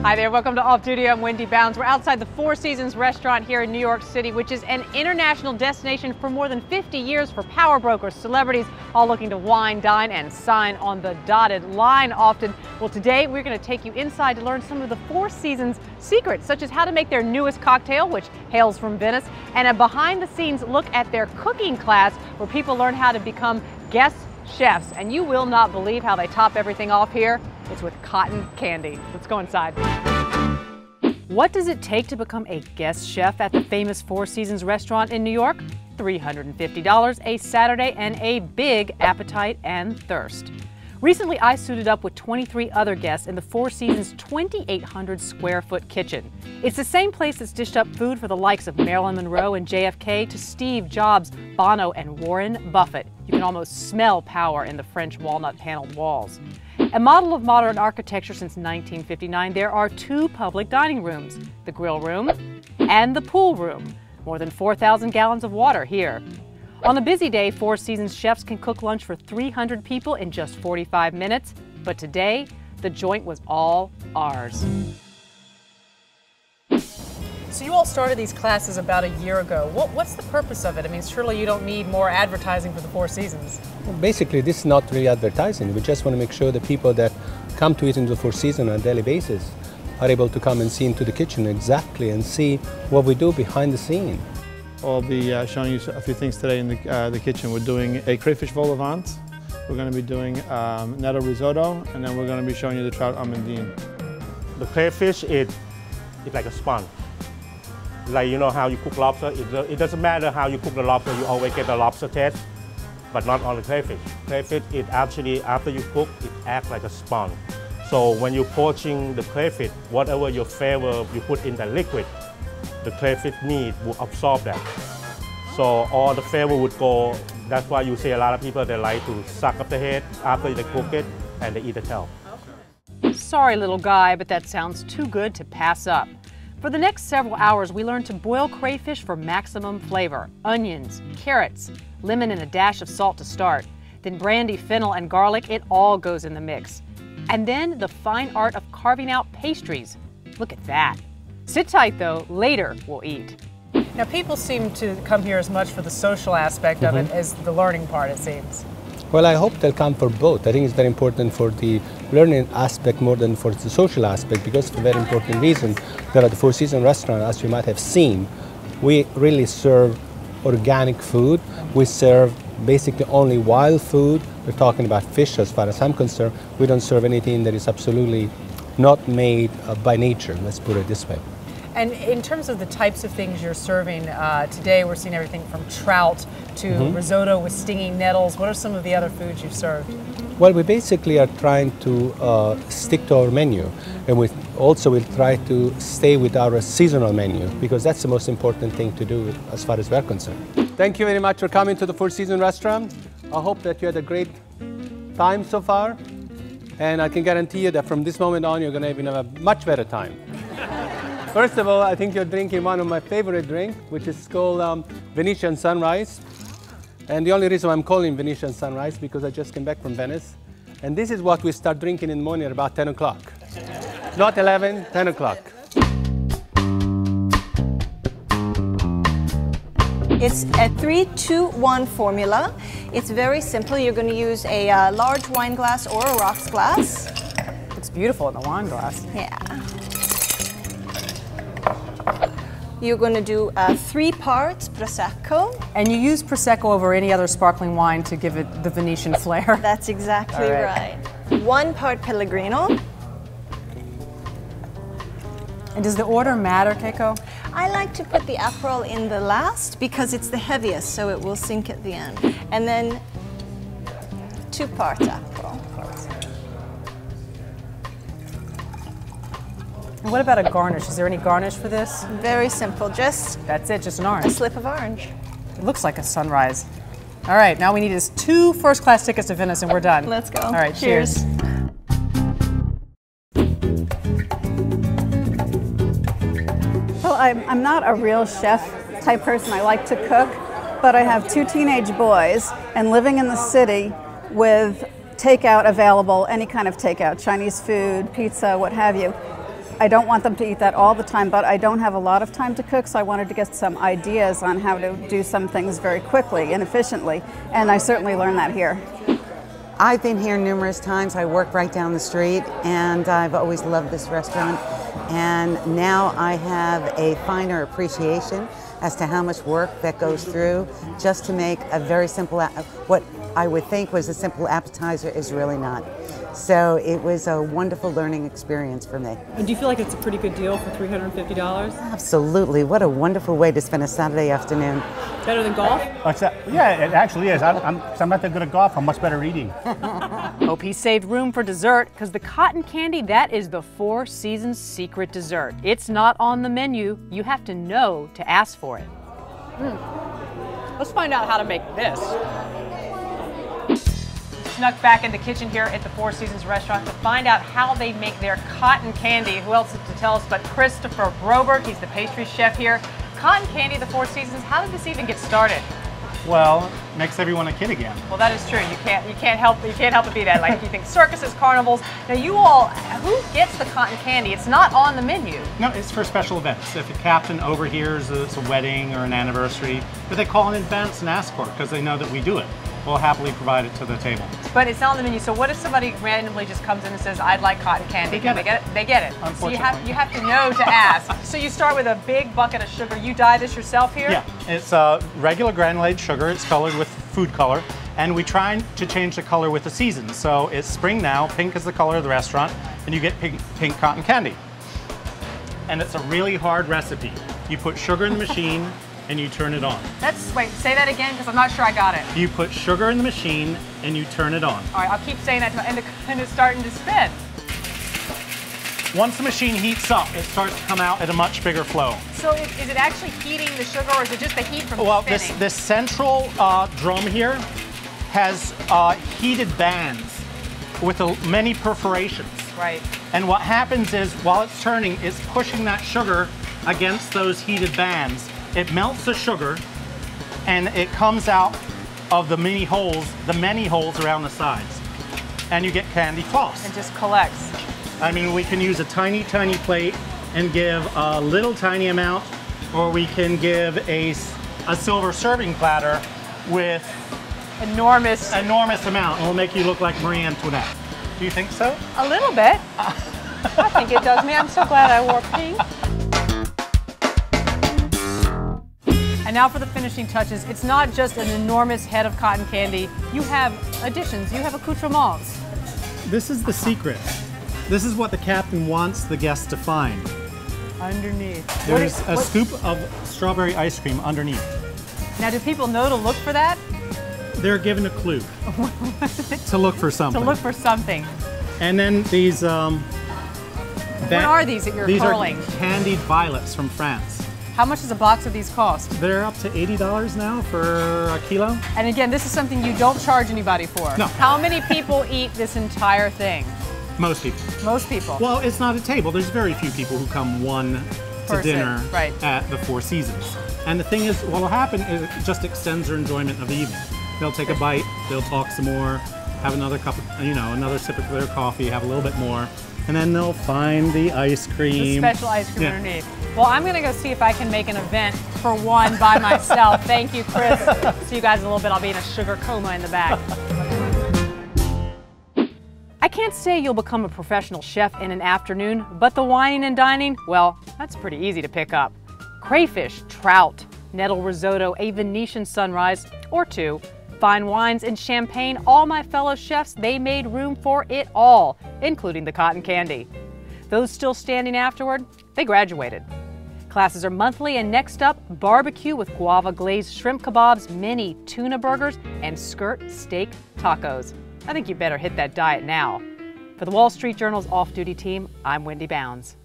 Hi there, welcome to Off Duty. I'm Wendy Bounds. We're outside the Four Seasons restaurant here in New York City, which is an international destination for more than 50 years for power brokers, celebrities, all looking to wine, dine, and sign on the dotted line often. Well, today we're going to take you inside to learn some of the Four Seasons secrets, such as how to make their newest cocktail, which hails from Venice, and a behind-the-scenes look at their cooking class, where people learn how to become guest chefs. And you will not believe how they top everything off here. It's with cotton candy. Let's go inside. What does it take to become a guest chef at the famous Four Seasons restaurant in New York? $350 a Saturday and a big appetite and thirst. Recently, I suited up with 23 other guests in the Four Seasons 2,800 square foot kitchen. It's the same place that's dished up food for the likes of Marilyn Monroe and JFK to Steve Jobs, Bono, and Warren Buffett. You can almost smell power in the French walnut paneled walls. A model of modern architecture since 1959, there are two public dining rooms, the grill room and the pool room. More than 4,000 gallons of water here. On a busy day, Four Seasons chefs can cook lunch for 300 people in just 45 minutes. But today, the joint was all ours. So you all started these classes about a year ago. What's the purpose of it? I mean, surely you don't need more advertising for the Four Seasons. Well, basically, this is not really advertising. We just want to make sure that people that come to eat into the Four Seasons on a daily basis are able to come and see into the kitchen exactly and see what we do behind the scene. I'll be showing you a few things today in the kitchen. We're doing a crayfish vol au vent. We're going to be doing nettle risotto, and then we're going to be showing you the trout amandine. The crayfish is like a sponge. Like, you know how you cook lobster, it doesn't matter how you cook the lobster, you always get the lobster taste, but not on the crayfish. Crayfish, it actually, after you cook, it acts like a sponge. So when you're poaching the crayfish, whatever your flavor you put in the liquid, the crayfish meat will absorb that. So all the flavor would go. That's why you see a lot of people, they like to suck up the head after they cook it, and they eat the tail. Sorry, little guy, but that sounds too good to pass up. For the next several hours, we learn to boil crayfish for maximum flavor. Onions, carrots, lemon, and a dash of salt to start. Then brandy, fennel, and garlic, it all goes in the mix. And then the fine art of carving out pastries. Look at that. Sit tight though, later we'll eat. Now people seem to come here as much for the social aspect of it as the learning part, it seems. Well, I hope they'll come for both. I think it's very important for the learning aspect more than for the social aspect, because it's a very important reason that at the Four Seasons restaurant, as you might have seen, we really serve organic food. We serve basically only wild food. We're talking about fish as far as I'm concerned. We don't serve anything that is absolutely not made by nature, let's put it this way. And in terms of the types of things you're serving, today we're seeing everything from trout to risotto with stinging nettles. What are some of the other foods you've served? Well, we basically are trying to stick to our menu, and we also will try to stay with our seasonal menu, because that's the most important thing to do as far as we're concerned. Thank you very much for coming to the Four Seasons restaurant. I hope that you had a great time so far, and I can guarantee you that from this moment on you're going to have a much better time. First of all, I think you're drinking one of my favorite drinks, which is called Venetian Sunrise. And the only reason I'm calling Venetian Sunrise because I just came back from Venice. And this is what we start drinking in the morning at about 10 o'clock. Not 11, 10 o'clock. It's a 3-2-1 formula. It's very simple. You're going to use a large wine glass or a rocks glass. Looks beautiful in the wine glass. Yeah. You're going to do 3 parts Prosecco. And you use Prosecco over any other sparkling wine to give it the Venetian flair. That's exactly right. 1 part Pellegrino. And does the order matter, Keiko? I like to put the Aperol in the last because it's the heaviest, so it will sink at the end. And then 2 parts Aperol. And what about a garnish? Is there any garnish for this? Very simple, just That's it, just an a orange. slip of orange. It looks like a sunrise. All right, now we need is 2 first-class tickets to Venice and we're done. Let's go. All right, cheers. Well, I'm not a real chef type person. I like to cook, but I have 2 teenage boys, and living in the city with takeout available, any kind of takeout, Chinese food, pizza, what have you. I don't want them to eat that all the time, but I don't have a lot of time to cook, so I wanted to get some ideas on how to do some things very quickly and efficiently, and I certainly learned that here. I've been here numerous times. I work right down the street, and I've always loved this restaurant. And now I have a finer appreciation as to how much work that goes through just to make a very simple, what I would think was a simple appetizer is really not. So it was a wonderful learning experience for me. And do you feel like it's a pretty good deal for $350? Absolutely. What a wonderful way to spend a Saturday afternoon. Better than golf? Yeah, it actually is. I'm not that good at golf. I'm much better eating. Hope he saved room for dessert, because the cotton candy, that is the Four Seasons secret dessert. It's not on the menu. You have to know to ask for it. Let's find out how to make this. Snuck back in the kitchen here at the Four Seasons restaurant to find out how they make their cotton candy. Who else to tell us but Christopher Broberg? He's the pastry chef here. Cotton candy, the Four Seasons, how did this even get started? Well, makes everyone a kid again. Well, that is true. You can't help but be that. Like, you think circuses, carnivals. Now, you all, who gets the cotton candy? It's not on the menu. No, it's for special events. If a captain overhears it's a wedding or an anniversary, but they call in advance and ask for it because they know that we do it. We'll happily provide it to the table. But it's not on the menu. So what if somebody randomly just comes in and says, "I'd like cotton candy"? They get it. They get it. Unfortunately. So you have to know to ask. So you start with a big bucket of sugar. You dye this yourself here? Yeah, it's regular granulated sugar. It's colored with food color, and we try to change the color with the seasons. So it's spring now. Pink is the color of the restaurant, and you get pink cotton candy. And it's a really hard recipe. You put sugar in the machine, and you turn it on. Wait, say that again, because I'm not sure I got it. You put sugar in the machine, and you turn it on. All right, I'll keep saying that, and it's starting to spin. Once the machine heats up, it starts to come out at a much bigger flow. So is it actually heating the sugar, or is it just the heat from Well, spinning? this central drum here has heated bands with many perforations. Right. And what happens is, while it's turning, it's pushing that sugar against those heated bands. It melts the sugar, and it comes out of the many holes around the sides. And you get candy floss. It just collects. I mean, we can use a tiny, tiny plate and give a little tiny amount, or we can give a silver serving platter with enormous amount. It'll make you look like Marie Antoinette. Do you think so? A little bit. I think it does me. I'm so glad I wore pink. And now for the finishing touches. It's not just an enormous head of cotton candy. You have additions. You have accoutrements. This is the secret. This is what the captain wants the guests to find. Underneath. There's a scoop of strawberry ice cream underneath. Now, do people know to look for that? They're given a clue to look for something. To look for something. And then these... what are these that you're curling? These are candied violets from France. How much does a box of these cost? They're up to $80 now for a kilo. And again, this is something you don't charge anybody for. No. How many people eat this entire thing? Most people. Most people. Well, it's not a table. There's very few people who come to dinner at the Four Seasons. And the thing is, what will happen is it just extends their enjoyment of the evening. They'll take a bite, they'll talk some more, have another cup, another sip of their coffee, have a little bit more, and then they'll find the ice cream. The special ice cream underneath. Well, I'm going to go see if I can make an event for one by myself. Thank you, Chris. See you guys in a little bit. I'll be in a sugar coma in the back. I can't say you'll become a professional chef in an afternoon, but the wining and dining, well, that's pretty easy to pick up. Crayfish, trout, nettle risotto, a Venetian sunrise, or two, fine wines and champagne, all my fellow chefs, they made room for it all, including the cotton candy. Those still standing afterward, they graduated. Classes are monthly, and next up, barbecue with guava glazed shrimp kebabs, mini tuna burgers, and skirt steak tacos. I think you better hit that diet now. For the Wall Street Journal's off-duty team, I'm Wendy Bounds.